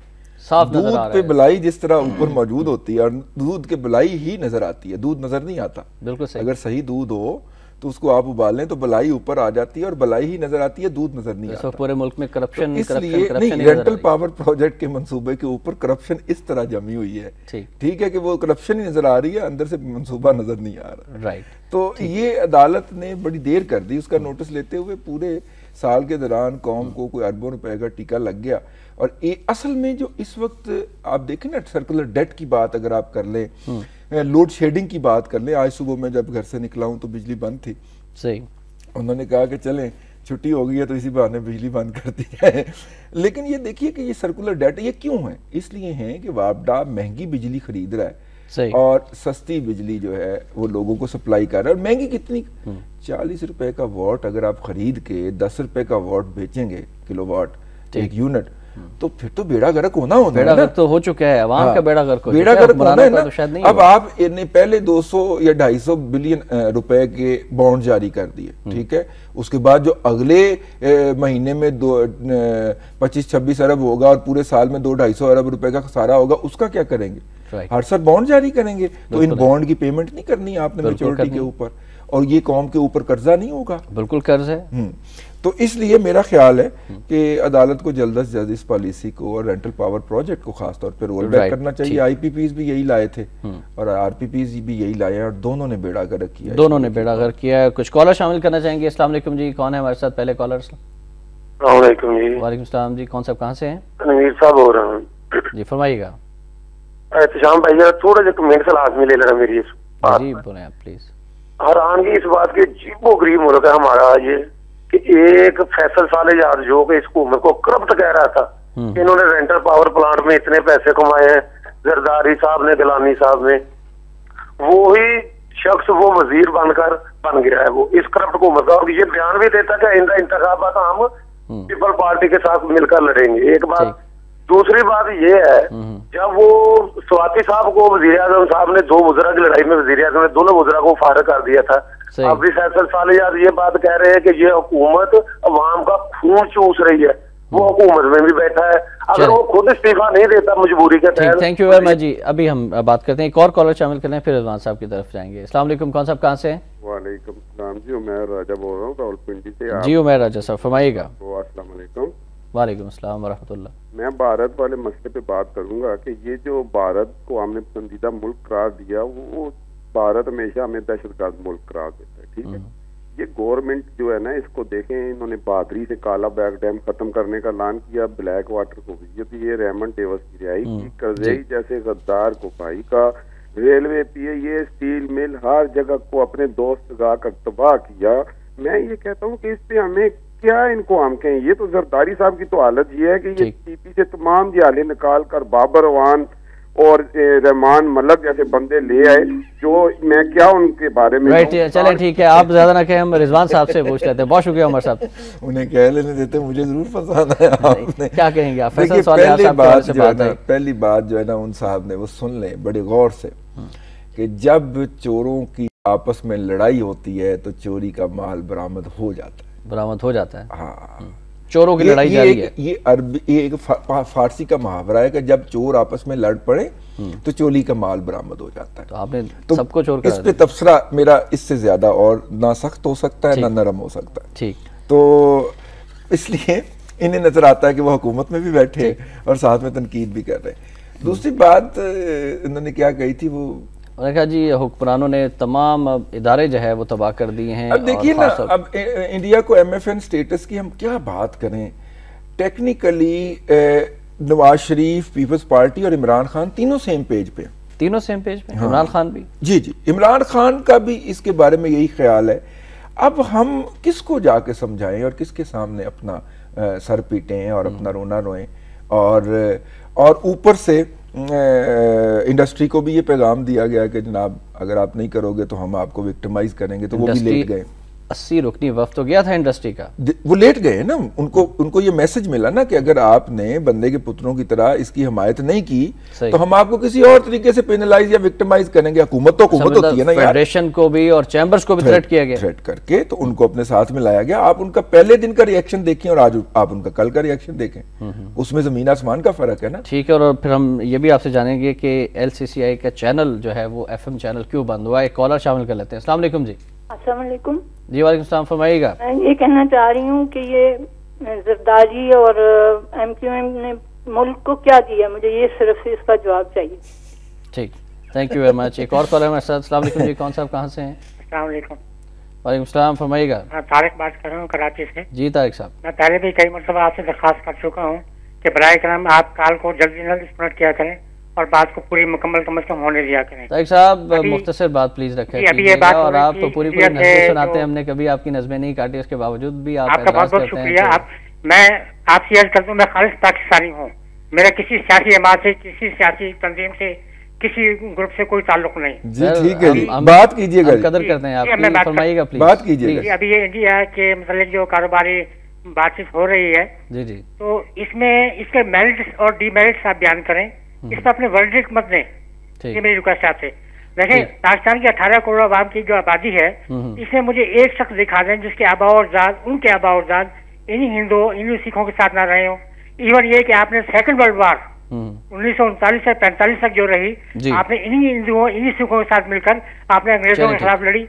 S1: صاف نظر آ رہا ہے،
S2: دودھ پہ بلائی جس طرح اوپر موجود ہوتی ہے اور دودھ کے بلائی ہی نظر آتی ہے، دودھ نظر نہیں آتا۔
S1: بالکل صحیح،
S2: اگر صحیح دودھ ہو تو اس کو آپ ابالیں تو بلائی اوپر آ جاتی ہے اور بلائی ہی نظر آتی ہے، دودھ نظر نہیں آتا۔
S1: پورے ملک میں کرپشن،
S2: اس لیے نہیں، رینٹل پاور پروجیکٹ کے منصوبے کے اوپر کرپشن اس طرح جمی ہوئی ہے، ٹھیک ہے، کہ وہ کرپشن ہی نظر آ رہی ہے، اندر سے منصوبہ نظر نہیں آ رہا۔
S1: رائٹ،
S2: تو یہ عدالت نے بڑی دیر کر دی، اس کا نوٹس لیتے ہوئے پورے سال کے دوران قوم کو کوئی اربوں روپے کا ٹیکہ لگ گیا۔ اور اصل میں جو اس وقت آپ دیکھیں نا، سرکولر ڈیٹ کی بات اگر آپ کر لیں لوڈ شیڈنگ کی بات کر لیں. آج صبح میں جب گھر سے نکلا ہوں تو بجلی بند تھی.
S1: صحیح.
S2: انہوں نے کہا کہ چلیں چھٹی ہو گئی ہے تو اسی بہانے بجلی بند کر دی ہے. لیکن یہ دیکھیے کہ یہ سرکولر ڈیٹا یہ کیوں ہے؟ اس لیے ہیں کہ وابڈا مہنگی بجلی خرید رہا ہے اور سستی بجلی جو ہے وہ لوگوں کو سپلائی کر رہا ہے. اور مہنگی کتنی؟ 40 روپے کا واٹ اگر آپ خرید کے 10 روپے کا واٹ بیچیں گے کلو واٹ ایک یونٹ, تو پھر تو بیڑا غرق ہونا ہوتا ہے.
S1: بیڑا غرق تو ہو چکا ہے, عوام کا بیڑا غرق ہو
S2: بیڑا غرق ہونا ہے نا. اب آپ نے پہلے 200 یا 250 بلین روپے کے بانڈ جاری کر دیے, ٹھیک ہے. اس کے بعد جو اگلے مہینے میں 25-26 ارب ہوگا اور پورے سال میں 200-250 ارب روپے کا خسارہ ہوگا, اس کا کیا کریں گے؟ ہر سال بانڈ جاری کریں گے. تو ان بانڈ کی پیمنٹ نہیں کرنی آپ نے میچورٹی کے اوپر, اور یہ قوم کے اوپر قرضہ نہیں ہوگا.
S1: بالکل قرض ہے.
S2: تو اس لیے میرا خیال ہے کہ عدالت کو جلد از جلد اس پالیسی کو اور رینٹل پاور پروجیکٹ کو خاص طور پہ رول بیک کرنا چاہیے. آئی پی پیز بھی یہی لائے تھے اور آر پی پیز بھی یہی لائے ہیں, اور دونوں نے بیڑا غرق کیا.
S1: دونوں نے بیڑا غرق کیا. کچھ کالر شامل کرنا چاہیں گے؟ السلام علیکم جی, کون ہے ہمارے ساتھ پہلے کالر؟
S3: السلام علیکم جی.
S1: وعلیکم السلام جی, کون صاحب کہاں سے ہیں؟
S3: امیر صاحب ہو رہا ہوں
S1: جی, فرمائیے گا.
S3: احتشام بھائی تھوڑا جا کمنٹ سے لازمی لے لینا میری اس بات.
S1: جی بولیں آپ پلیز.
S3: حیرانگی اس بات کی, عجیب و غریب ملک ہے ہمارا یہ, کہ ایک فیصل صالح جو کہ اس حکومت کو کرپٹ کہہ رہا تھا, انہوں نے رینٹل پاور پلانٹ میں اتنے پیسے کمائے ہیں, زرداری صاحب نے, گیلانی صاحب نے, وہی شخص وہ وزیر بن گیا ہے وہ اس کرپٹ حکومت کا. اور یہ بیان بھی دیتا کہ آئندہ انتخابات ہم پیپل پارٹی کے ساتھ مل کر لڑیں گے. ایک بات. دوسری بات یہ ہے, جب وہ سواتی صاحب کو وزیر اعظم صاحب نے 2 وزراء کی لڑائی میں وزیر اعظم نے دونوں وزراء کو فارغ کر دیا تھا, اب بھی فیصل صالح یہ بات کہہ رہے ہیں کہ یہ حکومت عوام کا خون چوس رہی ہے. وہ حکومت میں بھی بیٹھا ہے, اگر وہ خود استعفیٰ نہیں دیتا مجبوری کے تحت.
S1: تھینک یو ویری مچ جی. ابھی ہم بات کرتے ہیں, ایک اور کالر شامل کرتے ہیں, پھر رضوان صاحب کی طرف جائیں گے. السلام علیکم, کون صاحب کہاں سے ہیں؟
S4: وعلیکم السلام جی, عمیر راجہ بول رہا ہوں راولپنڈی سے.
S1: جی عمیر راجہ صاحب فرمائیے گا.
S4: السلام علیکم.
S1: وعلیکم السلام ورحمۃ اللہ.
S4: میں بھارت والے مسئلے پہ بات کروں گا کہ یہ جو بھارت کو ہم نے پسندیدہ ملک قرار دیا, وہ بھارت ہمیشہ ہمیں دہشت گرد ملک قرار دیتا ہے, ٹھیک ہے. یہ گورنمنٹ جو ہے نا, اس کو دیکھیں, انہوں نے بہادری سے کالا بیگ ڈیم ختم کرنے کا اعلان کیا, بلیک واٹر کو بھی, یہ ریمنڈ ڈیوس کی رہائی کی, کرزئی جیسے غدار کو بھائی کا, ریلوے پی اے, یہ اسٹیل مل, ہر جگہ کو اپنے دوست لگا کر تباہ کیا. میں یہ کہتا ہوں کہ اس پہ ہمیں کیا ان کو ہم کہیں, یہ تو زرداری صاحب کی تو حالت یہ ہے کہ یہ ٹی پی سے تمام جعلے نکال کر بابر وان اور رحمان ملک جیسے بندے لے آئے, جو میں کیا ان کے بارے میں.
S1: چلیں ٹھیک ہے, آپ زیادہ نہ کہیں, ہم رضوان صاحب سے پوچھ لیتے ہیں. بہت شکریہ عمر صاحب.
S2: انہیں کہہ لینے دیتے, مجھے ضرور پسند ہے. آپ نے
S1: کیا کہیں گے آپ؟ فیصل صالح صاحب
S2: پہلی بات جو ہے نا ان صاحب نے وہ سن لیں بڑے غور سے, کہ جب چوروں کی آپس میں لڑائی ہوتی ہے تو چوری کا مال برآمد ہو جاتا ہے.
S1: برآمد ہو جاتا ہے.
S2: ہاں,
S1: چوروں کی لڑائی جاری ہے.
S2: یہ عربی, یہ ایک فارسی کا محاورہ ہے کہ جب چور آپس میں لڑ پڑے تو چوری کا مال برآمد ہو جاتا ہے.
S1: تو آپ نے سب کو چور کرا
S2: اس پہ تبصرہ میرا اس سے زیادہ اور نہ سخت ہو سکتا ہے نہ نرم ہو سکتا ہے.
S1: ٹھیک.
S2: تو اس لیے انہیں نظر آتا ہے کہ وہ حکومت میں بھی بیٹھے اور ساتھ میں تنقید بھی کر رہے ہیں. دوسری بات انہوں نے کیا کہی تھی, وہ
S1: انہوں نے کہا جی حکمرانوں نے تمام ادارے جو ہے وہ تباہ کر دیے ہیں.
S2: اب دیکھیے نا, اب انڈیا کو ایم ایف این سٹیٹس کی ہم کیا بات کریں. Technically Nawaz Sharif, Peoples party اور عمران خان تینوں سیم پیج پہ.
S1: تینوں سیم پیج پہ. عمران خان بھی.
S2: جی جی, عمران خان کا بھی اس کے بارے میں یہی خیال ہے. اب ہم کس کو جا کے سمجھائیں اور کس کے سامنے اپنا سر پیٹیں اور اپنا رونا روئیں. اور اوپر سے انڈسٹری کو بھی یہ پیغام دیا گیا کہ جناب اگر آپ نہیں کرو گے تو ہم آپ کو وکٹمائز کریں گے. تو وہ بھی لیٹ گئے.
S1: 80 رکنی وفد تو گیا تھا انڈسٹری کا,
S2: وہ لیٹ گئے نا. ان کو یہ میسج ملا نا کہ اگر آپ نے بندے کے پتروں کی طرح اس کی حمایت نہیں کی تو ہم آپ کو کسی اور طریقے سے پینلائز یا وکٹمائز کریں گے. حکومت تو حکومت ہوتی ہے نا.
S1: فیڈریشن کو بھی اور چیمبرز کو بھی تھریٹ کیا گیا,
S2: تھریٹ کر کے تو ان کو اپنے ساتھ میں لایا گیا. آپ ان کا پہلے دن کا ریئیکشن دیکھیں اور آج آپ ان کا کل کا ریئیکشن دیکھیں, اس میں زمین آسمان کا فرق ہے نا.
S1: ٹھیک ہے. اور پھر ہم یہ بھی آپ سے جانیں گے کہ ایل سی سی آئی کا چینل جو ہے وہ ایف ایم چینل کیوں بند ہوا ہے. ایک کالر شامل کر لیتے ہیں. السلام علیکم جی.
S5: السلام علیکم
S1: جی. وعلیکم السلام, فرمائیے گا.
S5: میں یہ کہنا چاہ رہی ہوں کہ یہ زرداری اور ایم کیو ایم نے ملک کو کیا دیا, مجھے یہ صرف اس کا جواب چاہیے.
S1: ٹھیک, تھینک یو ویری مچ. ایک اور کالر ہمارے ساتھ. السلام علیکم جی, کون صاحب کہاں سے ہیں؟
S6: السلام علیکم.
S1: وعلیکم السلام, فرمائیے گا.
S6: طارق بات کر رہا ہوں کراچی سے.
S1: جی طارق صاحب.
S6: میں پہلے بھی کئی مرتبہ آپ سے درخواست کر چکا ہوں کہ براہ کرم آپ کال کو جلدی جلد اسپرٹ کیا کریں اور بات کو پوری مکمل کم از کم ہونے دیا کریں.
S1: طارق صاحب مختصر بات پلیز رکھیں اور آپ تو پوری نظمیں سناتے ہیں, ہم نے کبھی آپ کی نظمیں نہیں کاٹی, اس کے باوجود بھی آپ
S6: کا بہت بہت شکریہ. میں آپ سے عرض کرتا ہوں, میں خالص پاکستانی ہوں, میرا کسی سیاسی جماعت سے, کسی سیاسی تنظیم سے, کسی گروپ سے کوئی تعلق نہیں.
S2: جی ٹھیک ہے, بات کیجیے گا,
S1: قدر کرتے ہیں آپ, فرمائیے گا پلیز,
S2: بات کیجیے گا.
S6: ابھی یہ جی ہے کہ متعلق جو کاروباری بات چیت ہو رہی ہے,
S1: جی جی,
S6: تو اس میں اس کے میرٹس اور ڈی میرٹس آپ بیان کریں, اس پر اپنے ورڈکٹ مت دیں, یہ میری ریکویسٹ آپ سے. دیکھیں پاکستان کی 18 کروڑ عوام کی جو آبادی ہے, اس میں مجھے ایک شخص دکھا دیں جس کے آبا و اجداد, ان کے آبا و اجداد انہی ہندوؤں, انہی سکھوں کے ساتھ نہ رہے ہوں. ایون یہ کہ آپ نے سیکنڈ ورلڈ وار 1939 سے 45 تک جو رہی, آپ نے انہی ہندوؤں, انہی سکھوں کے ساتھ مل کر آپ نے انگریزوں کے خلاف لڑی.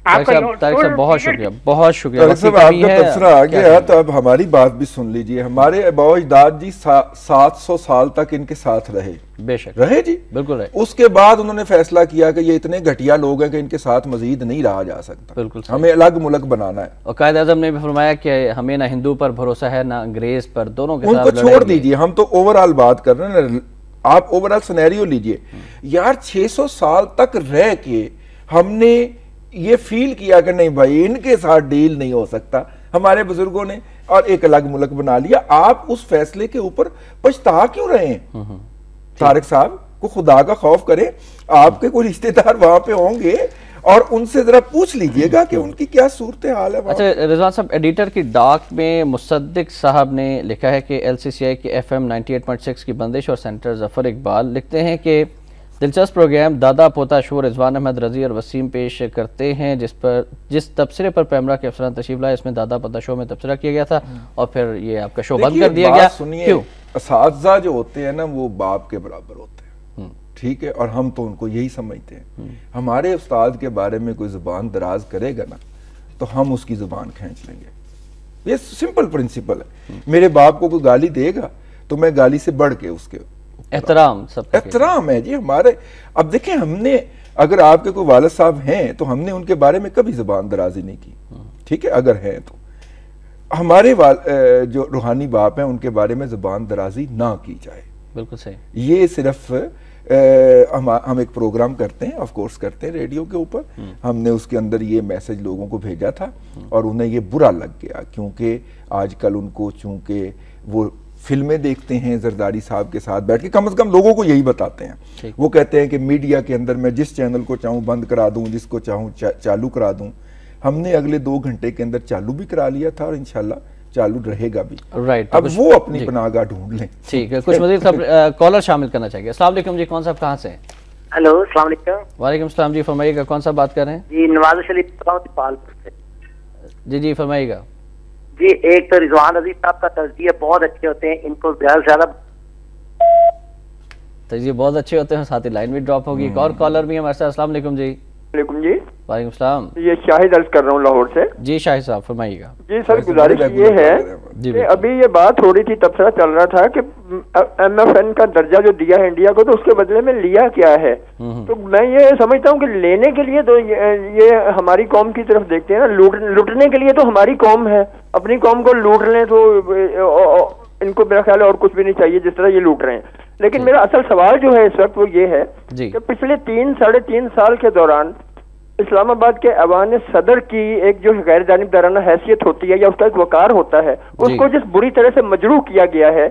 S1: طارق صاحب بہت شکریہ, بہت شکریہ.
S2: طارق صاحب آپ کا تبصرہ آ گیا, تو اب ہماری بات بھی سن لیجئے. ہمارے آباء و اجداد جی 700 سال تک ان کے ساتھ رہے,
S1: بے شک
S2: رہے جی,
S1: بالکل رہے.
S2: اس کے بعد انہوں نے فیصلہ کیا کہ یہ اتنے گھٹیا لوگ ہیں کہ ان کے ساتھ مزید نہیں رہا جا سکتا,
S1: بالکل
S2: ہمیں الگ ملک بنانا ہے.
S1: اور قائد اعظم نے بھی فرمایا کہ ہمیں نہ ہندو پر بھروسہ ہے نہ انگریز پر, دونوں کے
S2: ان
S1: ساتھ
S2: کو چھوڑ دیجئے, ہم تو اوورآل بات کر رہے ہیں. آپ اوورآل سینیریو لیجئے یار, 600 سال تک رہ کے ہم نے یہ فیل کیا کہ نہیں بھائی ان کے ساتھ ڈیل نہیں ہو سکتا, ہمارے بزرگوں نے, اور ایک الگ ملک بنا لیا. آپ اس فیصلے کے اوپر پچھتا کیوں رہے ہیں؟ طارق صاحب کو خدا کا خوف کرے, آپ کے کوئی رشتہ دار وہاں پہ ہوں گے اور ان سے ذرا پوچھ لیجئے گا کہ ان کی کیا صورتحال ہے.
S1: اچھا رضوان صاحب, ایڈیٹر کی ڈاک میں مصدق صاحب نے لکھا ہے کہ LCCI کے FM 98.6 کی بندش اور سینٹر ظفر اقبال لکھتے ہیں کہ دلچسپ پروگرام دادا پوتا شو رضوان احمد رضی اور وسیم پیش کرتے ہیں, جس تبصرے پر پیمرا کے افسران تشریف لائے, اس میں دادا پوتا شو میں تبصرہ کیا گیا تھا اور پھر یہ آپ کا شو بند کر دیا گیا.
S2: کیوں؟ اساتذہ جو ہوتے ہیں نا وہ باپ کے برابر ہوتے ہیں, ٹھیک ہے, اور ہم تو ان کو یہی سمجھتے ہیں. ہمارے استاد کے بارے میں کوئی زبان دراز کرے گا نا تو ہم اس کی زبان کھینچ لیں گے. یہ سمپل پرنسپل ہے. میرے باپ کو کوئی گالی دے گا تو میں گالی سے بڑھ کے اس کے
S1: احترام, سب
S2: احترام ہے جی ہمارے. اب دیکھیں, ہم نے اگر آپ کے کوئی والد صاحب ہیں تو ہم نے ان کے بارے میں کبھی زبان درازی نہیں کی, ٹھیک ہے, اگر ہیں تو. ہمارے جو روحانی باپ ہیں ان کے بارے میں زبان درازی نہ کی جائے,
S1: بالکل صحیح.
S2: یہ صرف ہم ایک پروگرام کرتے ہیں, آف کورس کرتے ہیں ریڈیو کے اوپر, ہم نے اس کے اندر یہ میسج لوگوں کو بھیجا تھا اور انہیں یہ برا لگ گیا, کیونکہ آج کل ان کو چونکہ وہ فلمیں دیکھتے ہیں زرداری صاحب کے ساتھ بیٹھ کے, کم از کم لوگوں کو یہی بتاتے ہیں. وہ کہتے ہیں کہ میڈیا کے اندر میں جس چینل کو چاہوں بند کرا دوں, جس کو چاہوں چالو کرا دوں. ہم نے اگلے 2 گھنٹے کے اندر چالو بھی کرا لیا تھا اور انشاءاللہ چالو رہے گا بھی. اب وہ اپنی پناہ گاہ ڈھونڈ لیں.
S1: ٹھیک ہے, کچھ مزید کالر شامل کرنا چاہیے. السلام علیکم جی, کون صاحب کہاں سے ہیں؟
S7: ہلو السلام علیکم.
S1: وعلیکم السلام جی, فرمائیے گا, کون صاحب بات کر رہے ہیں؟
S7: جی نواز شریف پالپور سے.
S1: جی جی فرمائیے گا.
S7: جی ایک تو رضوان عزیز صاحب کا تجزیہ بہت اچھے ہوتے ہیں, ان کو زیادہ سے زیادہ
S1: تجزیے بہت اچھے ہوتے ہیں, ساتھ ہی لائن بھی ڈراپ ہوگی. ایک اور کالر بھی ہمارے ساتھ. السلام علیکم جی.
S8: وعلیکم جی.
S1: وعلیکم السلام.
S8: یہ شاہد عرض کر رہا ہوں لاہور سے.
S1: جی شاہد صاحب فرمائیے گا.
S8: جی سر, گزارش یہ ہے کہ ابھی یہ بات ہو رہی تھی, تبصرہ چل رہا تھا کہ MFN کا درجہ جو دیا ہے انڈیا کو, تو اس کے بدلے میں لیا کیا ہے. تو میں یہ سمجھتا ہوں کہ لینے کے لیے تو یہ ہماری قوم کی طرف دیکھتے ہیں نا, لوٹنے کے لیے تو ہماری قوم ہے, اپنی قوم کو لوٹ لیں تو ان کو میرا خیال ہے اور کچھ بھی نہیں چاہیے جس طرح یہ لوٹ رہے ہیں. لیکن میرا اصل سوال جو ہے اس وقت وہ یہ ہے کہ پچھلے 3-3.5 سال کے دوران اسلام آباد کے ایوان صدر کی ایک جو غیر جانبدارانہ حیثیت ہوتی ہے یا اس کا ایک وقار ہوتا ہے, اس کو جس بری طرح سے مجروح کیا گیا ہے,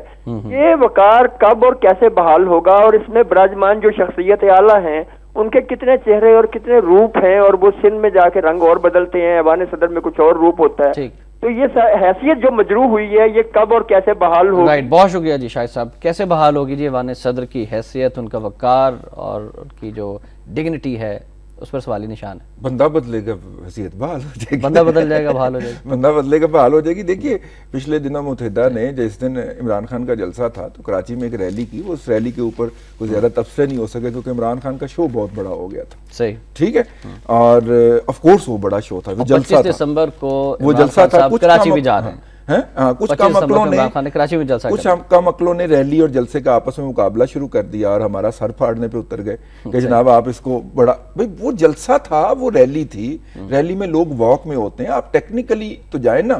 S8: یہ وقار کب اور کیسے بحال ہوگا, اور اس میں براجمان جو شخصیت اعلیٰ ہیں ان کے کتنے چہرے اور کتنے روپ ہیں, اور وہ سندھ میں جا کے رنگ اور بدلتے ہیں, ایوان صدر میں کچھ اور روپ ہوتا ہے. تو یہ حیثیت جو مجروح ہوئی ہے یہ کب اور کیسے بحال ہوگی؟
S1: رائٹ, بہت شکریہ جی شاہد صاحب. کیسے بحال ہوگی جی ایوان صدر کی حیثیت, ان کا وقار اور ان کی جو ڈگنیٹی ہے, اس پر سوالی نشان ہے.
S2: بندہ بدلے گا حیثیت بحال ہو جائے گی,
S1: بندہ بدل جائے گا بحال ہو جائے گا,
S2: بندہ بدلے گا بحال ہو جائے گی. دیکھیے پچھلے دنوں متحدہ نے جس دن عمران خان کا جلسہ تھا تو کراچی میں ایک ریلی کی, وہ اس ریلی کے اوپر کوئی زیادہ تبصرے نہیں ہو سکے کیونکہ عمران خان کا شو بہت بڑا ہو گیا تھا.
S1: صحیح,
S2: ٹھیک ہے, اور آف کورس وہ بڑا شو تھا, وہ جلسہ تھا.
S1: 25 دسمبر کو
S2: وہ جلسہ تھا,
S1: کراچی بھی جا رہے ہیں.
S2: کچھ کم عقلوں نے ریلی اور جلسے کا آپس میں مقابلہ شروع کر دیا اور ہمارا سر پھاڑنے پہ اتر گئے کہ جناب آپ اس کو بڑا, بھئی وہ جلسہ تھا, وہ ریلی تھی, ریلی میں لوگ واک میں ہوتے ہیں, آپ ٹیکنیکلی تو جائیں نا,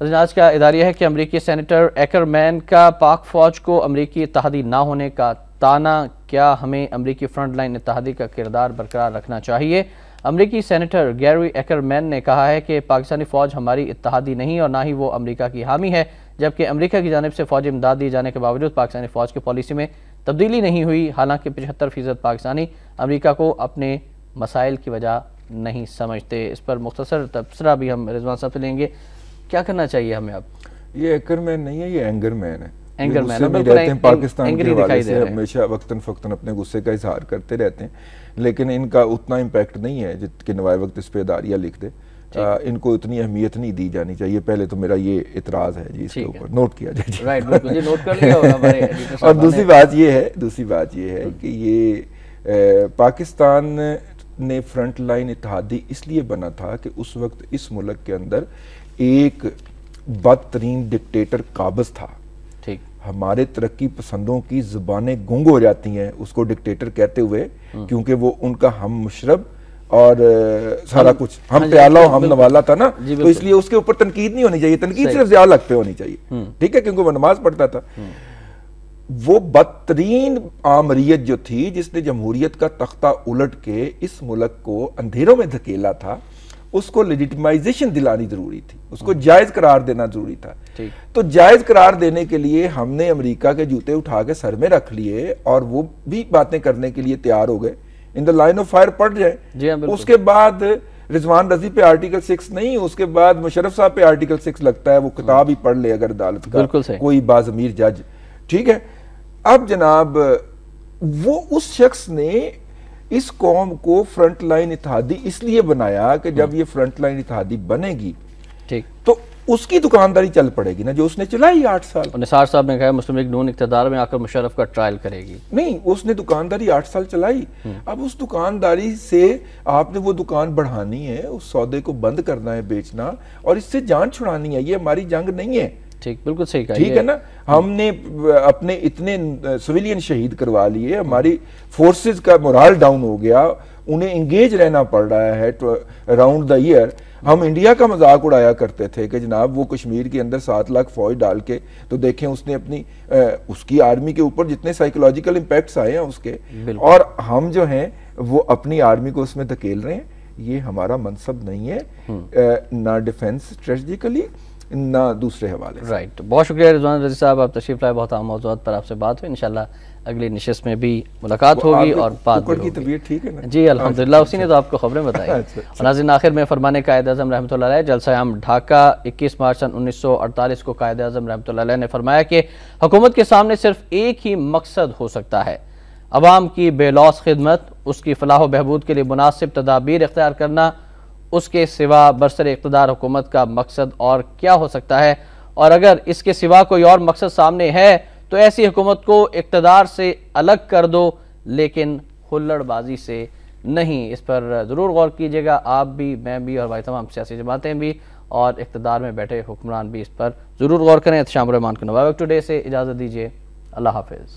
S1: آج کا اداریہ ہے کہ امریکی سینیٹر ایکرمین کا پاک فوج کو امریکی اتحادی نہ ہونے کا تانا، کیا ہمیں امریکی فرنٹ لائن اتحادی کا کردار برقرار رکھنا چاہیے؟ امریکی سینیٹر گیری ایکرمین نے کہا ہے کہ پاکستانی فوج ہماری اتحادی نہیں اور نہ ہی وہ امریکہ کی حامی ہے، جبکہ امریکہ کی جانب سے فوجی امداد دی جانے کے باوجود پاکستانی فوج کی پالیسی میں تبدیلی نہیں ہوئی، حالانکہ 75% پاکستانی امریکہ کو اپنے مسائل کی وجہ نہیں سمجھتے۔ اس پر مختصر تبصرہ بھی ہم رضوان صاحب سے لیں گے، کیا کرنا چاہیے ہمیں اب؟
S2: یہ ایکر مین نہیں ہے، یہ اینگر مین ہے۔
S1: اینگر مین ہے،
S2: بالکل رہتے ہیں پاکستان کے حوالے سے ہمیشہ وقتاً فوقتاً اپنے غصے کا اظہار کرتے رہتے ہیں، لیکن ان کا اتنا امپیکٹ نہیں ہے کہ نوائے وقت اس پہ اداریہ لکھ دے۔ ان کو اتنی اہمیت نہیں دی جانی چاہیے۔ پہلے تو میرا یہ اعتراض ہے جی، اس کے اوپر نوٹ کیا جائے۔
S1: رائٹ، بالکل جی، نوٹ کر لیا ہوگا ہمارے۔
S2: اور دوسری بات یہ ہے کہ یہ پاکستان نے فرنٹ لائن اتحادی اس لیے بنا تھا کہ اس وقت اس ملک کے اندر ایک بدترین ڈکٹیٹر قابض تھا۔ ہمارے ترقی پسندوں کی زبانیں گنگ ہو جاتی ہیں اس کو ڈکٹیٹر کہتے ہوئے، کیونکہ وہ ان کا ہم مشرب اور سارا کچھ ہم پیالہ ہم نوالا تھا نا، تو اس لیے اس کے اوپر تنقید نہیں ہونی چاہیے، تنقید صرف ضیاء الحق پہ ہونی چاہیے، ٹھیک ہے، کیونکہ وہ نماز پڑھتا تھا۔ وہ بدترین آمریت جو تھی جس نے جمہوریت کا تختہ الٹ کے اس ملک کو اندھیروں میں دھکیلا تھا، اس کو لیجیٹمائزیشن دلانی ضروری تھی، اس کو جائز قرار دینا ضروری تھا۔ تو جائز قرار دینے کے لیے ہم نے امریکہ کے جوتے اٹھا کے سر میں رکھ لیے اور وہ بھی باتیں کرنے کے لیے تیار ہو گئے۔ ان دا لائن آف فائر پڑ جائیں، اس کے بعد رضوان رضی پہ آرٹیکل 6 نہیں، اس کے بعد مشرف صاحب پہ آرٹیکل 6 لگتا ہے، وہ کتاب ہی پڑھ لے اگر عدالت کا کوئی باضمیر جج، ٹھیک ہے۔ اب جناب وہ اس شخص نے اس قوم کو فرنٹ لائن اتحادی اس لیے بنایا کہ جب یہ فرنٹ لائن اتحادی بنے گی تو اس کی دکانداری چل پڑے گی نا، جو اس نے چلائی 8 سال۔
S1: نثار صاحب نے کہا مسلم لیگ نون اقتدار میں آ کر مشرف کا ٹرائل کرے گی،
S2: نہیں، اس نے دکانداری 8 سال چلائی۔ اب اس دکانداری سے آپ نے وہ دکان بڑھانی ہے، اس سودے کو بند کرنا ہے بیچنا، اور اس سے جان چھڑانی ہے۔ یہ ہماری جنگ نہیں ہے،
S1: ٹھیک، بالکل صحیح کہا،
S2: ٹھیک ہے نا۔ ہم نے اپنے اتنے سویلین شہید کروا لیے، ہماری فورسز کا مورال ڈاؤن ہو گیا، انہیں انگیج رہنا پڑ رہا ہے اراؤنڈ دا ایئر۔ ہم انڈیا کا مذاق اڑایا کرتے تھے کہ جناب وہ کشمیر کے اندر 7 لاکھ فوج ڈال کے تو دیکھیں اس نے اپنی اس کی آرمی کے اوپر جتنے سائیکولوجیکل امپیکٹس آئے ہیں اس کے، اور ہم جو ہیں وہ اپنی آرمی کو اس میں دھکیل رہے ہیں۔ یہ ہمارا منصب نہیں ہے، نہ ڈیفنس اسٹریٹجیکلی نہ دوسرے حوالے سے۔
S1: رائٹ، بہت شکریہ رضوان رضی صاحب، آپ تشریف لائے، بہت اہم موضوعات پر آپ سے بات ہوئی، انشاءاللہ اگلی نشست میں بھی ملاقات ہوگی اور بات بھی ہوگی۔
S2: طبیعت ٹھیک ہے نا؟
S1: جی الحمدللہ، اسی نے تو آپ کو خبریں بتائی۔ اور ناظرین، آخر میں فرمان قائد اعظم رحمۃ اللہ علیہ جلسہ عام ڈھاکہ 21 مارچ سن 1948 کو قائد اعظم رحمۃ اللہ علیہ نے فرمایا کہ حکومت کے سامنے صرف ایک ہی مقصد ہو سکتا ہے، عوام کی بے لوث خدمت، اس کی فلاح و بہبود کے لیے مناسب تدابیر اختیار کرنا، اس کے سوا برسر اقتدار حکومت کا مقصد اور کیا ہو سکتا ہے؟ اور اگر اس کے سوا کوئی اور مقصد سامنے ہے تو ایسی حکومت کو اقتدار سے الگ کر دو، لیکن ہلڑ بازی سے نہیں۔ اس پر ضرور غور کیجیے گا، آپ بھی، میں بھی، اور تمام سیاسی جماعتیں بھی، اور اقتدار میں بیٹھے حکمران بھی اس پر ضرور غور کریں۔ احتشام الرحمان کو نوائے وقت ٹوڈے سے اجازت دیجیے، اللہ حافظ۔